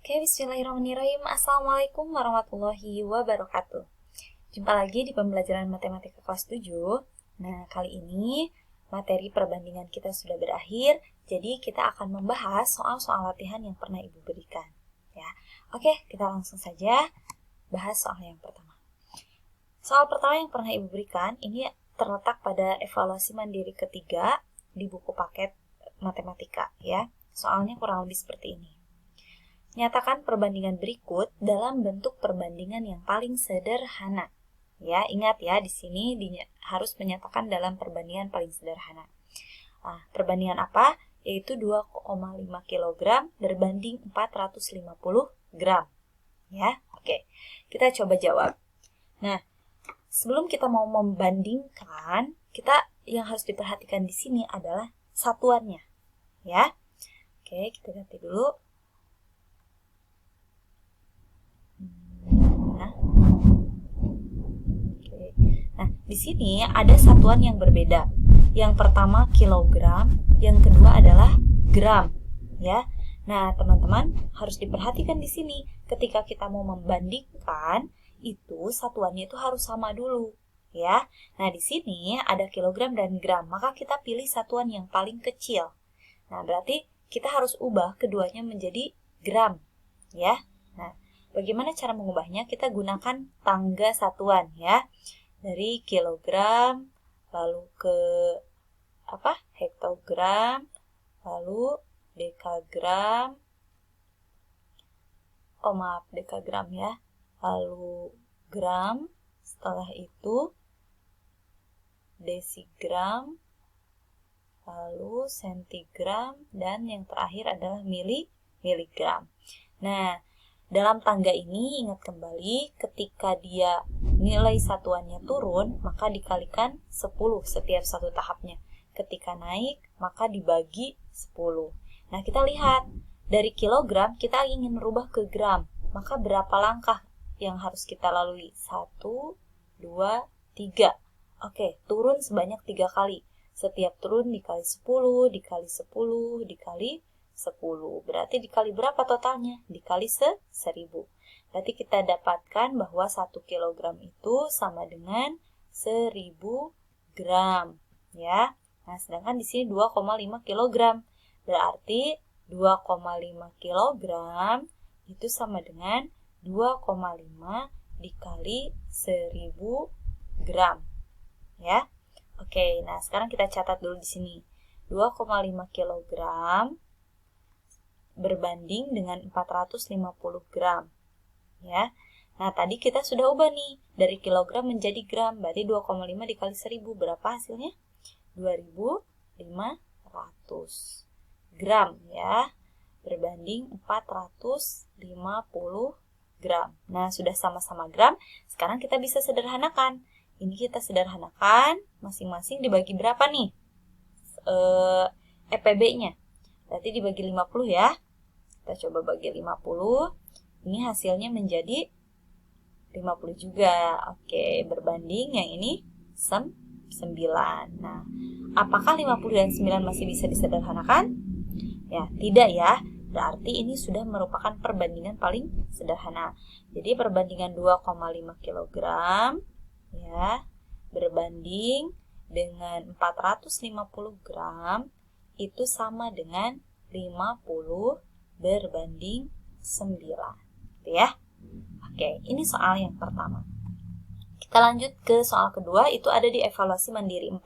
Oke, bismillahirrahmanirrahim. Assalamualaikum warahmatullahi wabarakatuh. Jumpa lagi di pembelajaran matematika kelas 7. Nah, kali ini materi perbandingan kita sudah berakhir, jadi kita akan membahas soal-soal latihan yang pernah Ibu berikan. Ya, oke, kita langsung saja bahas soal yang pertama. Soal pertama yang pernah Ibu berikan, ini terletak pada evaluasi mandiri ketiga di buku paket matematika, ya. Soalnya kurang lebih seperti ini. Nyatakan perbandingan berikut dalam bentuk perbandingan yang paling sederhana. Ya, ingat ya, di sini harus menyatakan dalam perbandingan paling sederhana. Nah, perbandingan apa? Yaitu 2,5 kg berbanding 450 gram. Ya, oke. Kita coba jawab. Nah, sebelum kita mau membandingkan, yang harus diperhatikan di sini adalah satuannya. Ya. Oke, kita ganti dulu. Nah, di sini ada satuan yang berbeda. Yang pertama kilogram, yang kedua adalah gram, ya. Nah, teman-teman harus diperhatikan di sini. Ketika kita mau membandingkan, itu satuannya itu harus sama dulu, ya. Nah, di sini ada kilogram dan gram, maka kita pilih satuan yang paling kecil. Nah, berarti kita harus ubah keduanya menjadi gram, ya. Nah, bagaimana cara mengubahnya? Kita gunakan tangga satuan, ya. Dari kilogram, lalu ke hektogram, lalu dekagram, dekagram ya, lalu gram, setelah itu desigram, lalu sentigram, dan yang terakhir adalah miligram. Nah, dalam tangga ini ingat kembali ketika dia nilai satuannya turun, maka dikalikan 10 setiap satu tahapnya. Ketika naik, maka dibagi 10. Nah, kita lihat, dari kilogram kita ingin merubah ke gram. Maka berapa langkah yang harus kita lalui? 1, 2, 3. Oke, turun sebanyak 3 kali. Setiap turun dikali 10, dikali 10, dikali 10. Berarti dikali berapa totalnya? Dikali 1000. Berarti kita dapatkan bahwa 1 kg itu sama dengan 1000 gram, ya. Nah, sedangkan di sini 2,5 kg. Berarti 2,5 kg itu sama dengan 2,5 dikali 1000 gram, ya. Oke, nah sekarang kita catat dulu di sini. 2,5 kg berbanding dengan 450 gram. Ya. Nah, tadi kita sudah ubah nih dari kilogram menjadi gram, berarti 2,5 dikali 1000 berapa hasilnya? 2500 gram, ya. Berbanding 450 gram. Nah, sudah sama-sama gram, sekarang kita bisa sederhanakan. Ini kita sederhanakan, masing-masing dibagi berapa nih? EPB-nya. Berarti dibagi 50 ya. Kita coba bagi 50. Ini hasilnya menjadi 50 juga. Oke, berbanding yang ini 9. Nah, apakah 50 dan 9 masih bisa disederhanakan? Ya, tidak ya. Berarti ini sudah merupakan perbandingan paling sederhana. Jadi perbandingan 2,5 kg ya, berbanding dengan 450 gram itu sama dengan 50 berbanding 9. Ya. Oke, ini soal yang pertama. Kita lanjut ke soal kedua, itu ada di evaluasi mandiri 4.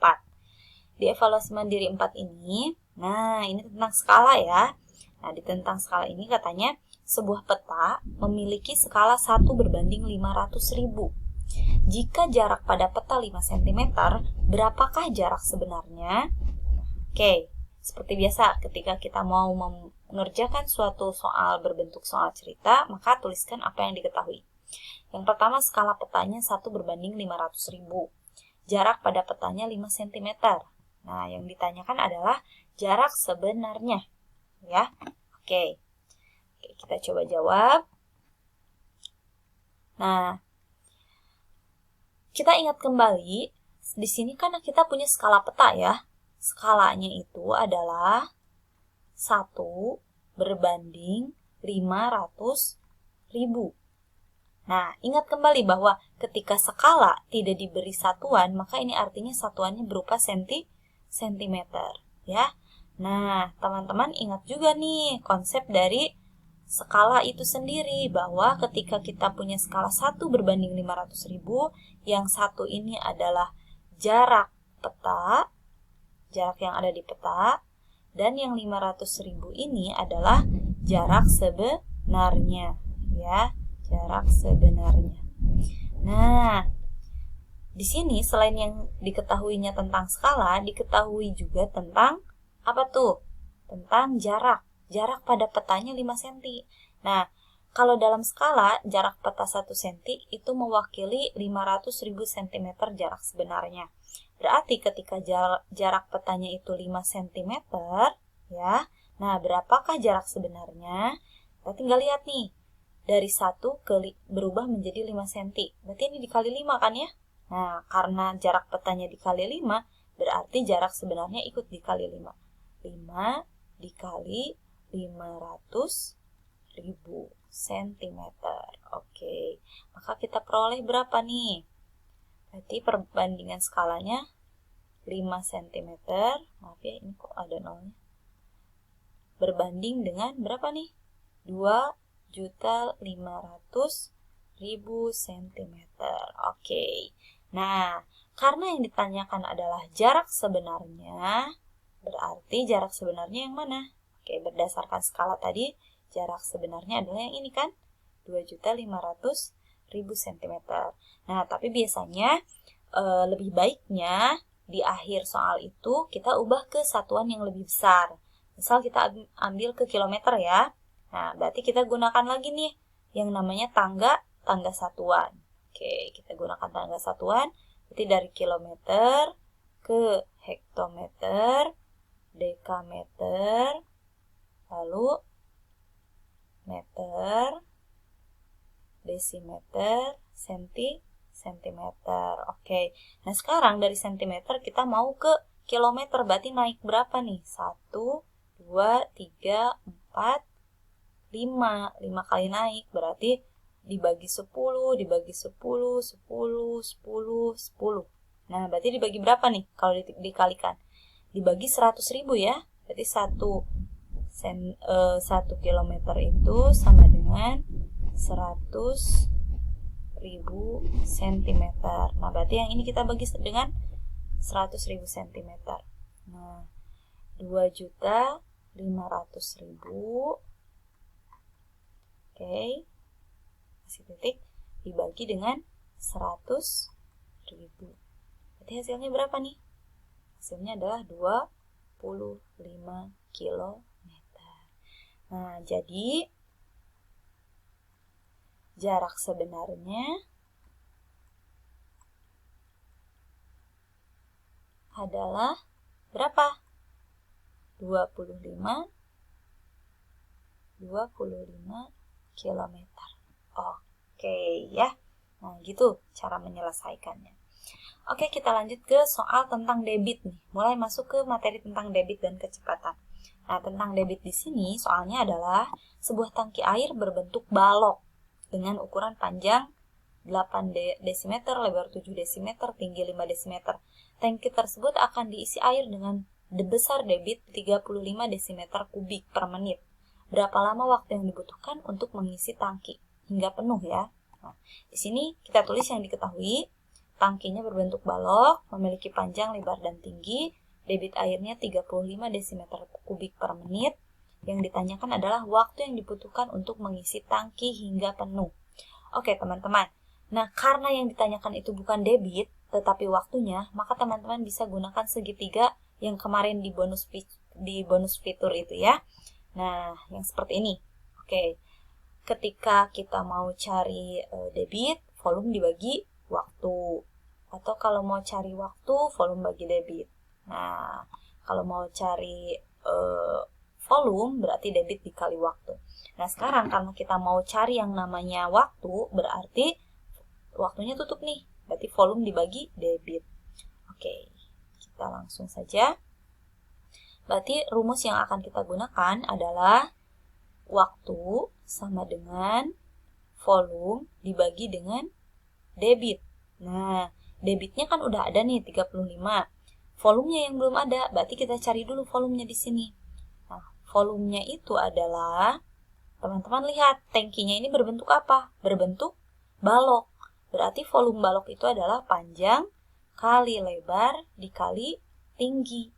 Di evaluasi mandiri 4 ini, nah ini tentang skala ya. Nah, di tentang skala ini katanya sebuah peta memiliki skala 1 berbanding 500.000. Jika jarak pada peta 5 cm, berapakah jarak sebenarnya? Oke, seperti biasa ketika kita mau mengerjakan suatu soal berbentuk soal cerita, maka tuliskan apa yang diketahui. Yang pertama, skala petanya 1 berbanding 500.000. Jarak pada petanya 5 cm. Nah, yang ditanyakan adalah jarak sebenarnya. Ya, oke. Kita coba jawab. Nah, kita ingat kembali, di sini kan kita punya skala peta ya. Skalanya itu adalah 1 berbanding 500.000. Nah, ingat kembali bahwa ketika skala tidak diberi satuan, maka ini artinya satuannya berupa sentimeter, ya. Nah, teman-teman ingat juga nih konsep dari skala itu sendiri, bahwa ketika kita punya skala 1 berbanding 500.000, yang satu ini adalah jarak peta, jarak yang ada di peta, dan yang 500.000 ini adalah jarak sebenarnya, ya. Jarak sebenarnya. Nah, di sini selain yang diketahuinya tentang skala, diketahui juga tentang apa tuh? Tentang jarak. Jarak pada petanya 5 cm. Nah, kalau dalam skala, jarak peta 1 cm itu mewakili 500.000 cm jarak sebenarnya. Berarti ketika jarak petanya itu 5 cm, ya. Nah, berapakah jarak sebenarnya? Kita tinggal lihat nih. Dari 1 berubah menjadi 5 cm. Berarti ini dikali 5 kan ya? Nah, karena jarak petanya dikali 5, berarti jarak sebenarnya ikut dikali 5. 5 dikali 500.000 cm. Oke, maka kita peroleh berapa nih? Berarti perbandingan skalanya 5 cm. Maaf ya, ini kok ada nolnya. Berbanding dengan berapa nih? 2.500.000 cm. Oke. Nah, karena yang ditanyakan adalah jarak sebenarnya, berarti jarak sebenarnya yang mana? Oke, berdasarkan skala tadi, jarak sebenarnya adalah yang ini kan? 2.500.000 cm. Nah, tapi biasanya lebih baiknya di akhir soal itu kita ubah ke satuan yang lebih besar. Misal kita ambil ke kilometer ya. Nah, berarti kita gunakan lagi nih yang namanya tangga satuan. Oke, kita gunakan tangga satuan. Berarti dari kilometer ke hektometer, dekameter, lalu meter, desimeter, sentimeter. Oke, nah sekarang dari sentimeter kita mau ke kilometer. Berarti naik berapa nih? 1, 2, 3, 4, 5 kali naik, berarti dibagi 10, dibagi 10, 10, 10, 10. Nah, berarti dibagi berapa nih kalau dikalikan? Dibagi 100.000 ya. Berarti 1 kilometer itu sama dengan 100.000 cm. Nah, berarti yang ini kita bagi dengan 100.000 cm. Nah, 2.500.000. Oke, kasih titik, dibagi dengan 100.000. Berarti hasilnya berapa nih? Hasilnya adalah 25 km. Nah, jadi jarak sebenarnya adalah berapa? 25 km. Oke ya. Nah, gitu cara menyelesaikannya. Oke, kita lanjut ke soal tentang debit nih. Mulai masuk ke materi tentang debit dan kecepatan. Nah, tentang debit di sini soalnya adalah sebuah tangki air berbentuk balok dengan ukuran panjang 8 desimeter, lebar 7 desimeter, tinggi 5 desimeter. Tangki tersebut akan diisi air dengan besar debit 35 desimeter kubik per menit. Berapa lama waktu yang dibutuhkan untuk mengisi tangki hingga penuh ya? Nah, di sini kita tulis yang diketahui. Tangkinya berbentuk balok, memiliki panjang, lebar, dan tinggi. Debit airnya 35 desimeter kubik per menit. Yang ditanyakan adalah waktu yang dibutuhkan untuk mengisi tangki hingga penuh. Oke teman-teman, nah karena yang ditanyakan itu bukan debit, tetapi waktunya, maka teman-teman bisa gunakan segitiga yang kemarin di bonus fitur itu ya. Nah, yang seperti ini. Oke, ketika kita mau cari debit, volume dibagi waktu. Atau kalau mau cari waktu, volume bagi debit. Nah, kalau mau cari volume, berarti debit dikali waktu. Nah, sekarang karena kita mau cari yang namanya waktu, berarti waktunya tutup nih. Berarti volume dibagi debit. Oke, kita langsung saja. Berarti rumus yang akan kita gunakan adalah waktu sama dengan volume dibagi dengan debit. Nah, debitnya kan udah ada nih 35. Volumenya yang belum ada, berarti kita cari dulu volumenya di sini. Nah, volumenya itu adalah, teman-teman lihat, tangkinya ini berbentuk apa? Berbentuk balok. Berarti volume balok itu adalah panjang kali lebar dikali tinggi.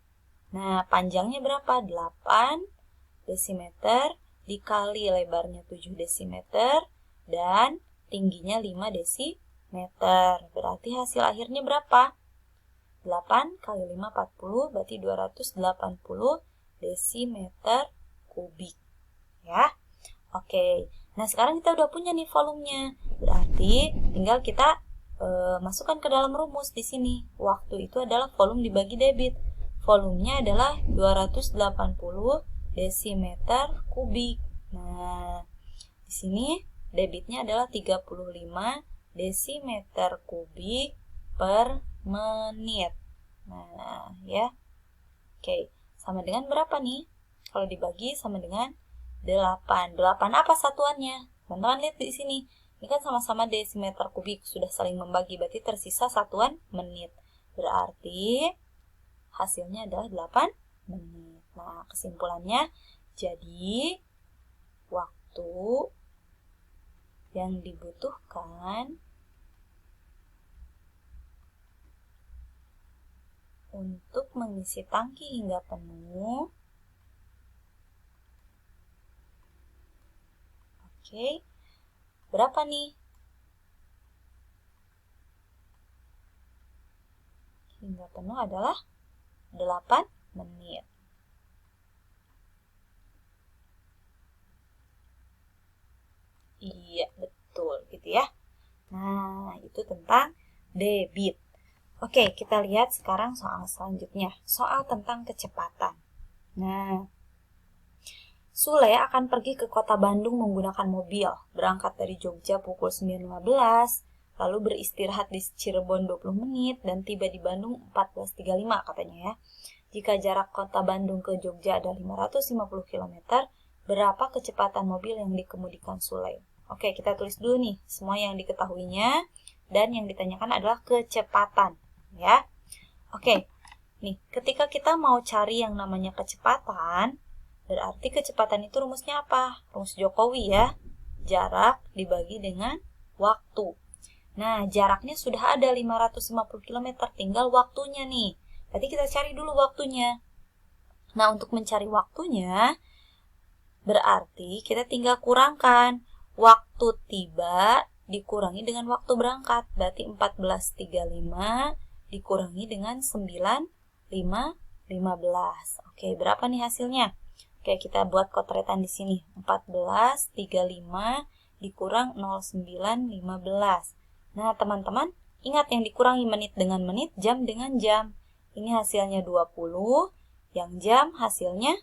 Nah, panjangnya berapa? 8 desimeter dikali lebarnya 7 desimeter dan tingginya 5 desimeter. Berarti hasil akhirnya berapa? 8 kali 5, 40, berarti 280 desimeter kubik. Ya. Oke, nah sekarang kita udah punya nih volumenya. Berarti tinggal kita masukkan ke dalam rumus di sini. Waktu itu adalah volume dibagi debit. Volumenya adalah 280 desimeter kubik. Nah, di sini debitnya adalah 35 desimeter kubik per menit. Nah, ya. Oke, sama dengan berapa nih? Kalau dibagi sama dengan 8. 8 apa satuannya? Teman-teman lihat di sini. Ini kan sama-sama desimeter kubik, sudah saling membagi, berarti tersisa satuan menit. Berarti hasilnya adalah 8 menit. Nah, kesimpulannya, jadi waktu yang dibutuhkan untuk mengisi tangki hingga penuh. Oke, berapa nih? Hingga penuh adalah 8 menit. Iya, betul gitu ya. Nah, itu tentang debit. Oke, kita lihat sekarang soal selanjutnya. Soal tentang kecepatan. Nah, Sule akan pergi ke kota Bandung menggunakan mobil, berangkat dari Jogja pukul 9.15, lalu beristirahat di Cirebon 20 menit, dan tiba di Bandung 14.35 katanya ya. Jika jarak kota Bandung ke Jogja ada 550 km, berapa kecepatan mobil yang dikemudikan Sule? Oke, kita tulis dulu nih, semua yang diketahuinya, dan yang ditanyakan adalah kecepatan, ya. Oke, nih, ketika kita mau cari yang namanya kecepatan, berarti kecepatan itu rumusnya apa? Rumus Jokowi ya. Jarak dibagi dengan waktu. Nah, jaraknya sudah ada 550 km, tinggal waktunya nih. Berarti kita cari dulu waktunya. Nah, untuk mencari waktunya, berarti kita tinggal kurangkan waktu tiba dikurangi dengan waktu berangkat. Berarti 14.35 dikurangi dengan 9.15. Oke, berapa nih hasilnya? Oke, kita buat kotretan di sini. 14.35 dikurang 0.915. Nah, teman-teman, ingat yang dikurangi menit dengan menit, jam dengan jam. Ini hasilnya 20, yang jam hasilnya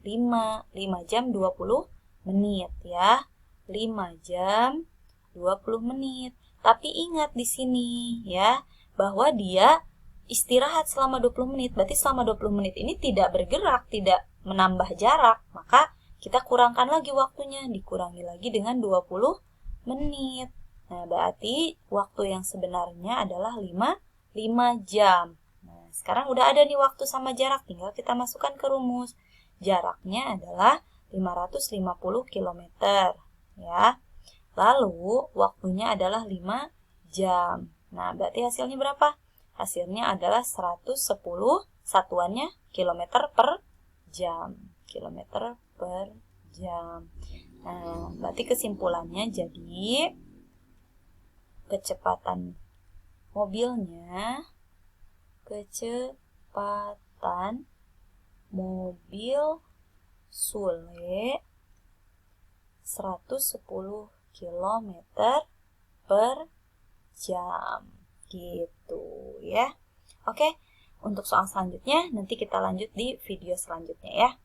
5. 5 jam 20 menit ya. 5 jam 20 menit. Tapi ingat di sini ya, bahwa dia istirahat selama 20 menit. Berarti selama 20 menit ini tidak bergerak, tidak menambah jarak, maka kita kurangkan lagi waktunya, dikurangi lagi dengan 20 menit. Nah, berarti waktu yang sebenarnya adalah 5 jam. Nah, sekarang udah ada nih waktu sama jarak, tinggal kita masukkan ke rumus. Jaraknya adalah 550 km, ya. Lalu, waktunya adalah 5 jam. Nah, berarti hasilnya berapa? Hasilnya adalah 110, satuannya kilometer per jam. Kilometer per jam. Nah, berarti kesimpulannya jadi kecepatan mobilnya, kecepatan mobil Sule 110 km per jam. Gitu ya. Oke. Untuk soal selanjutnya, nanti kita lanjut di video selanjutnya ya.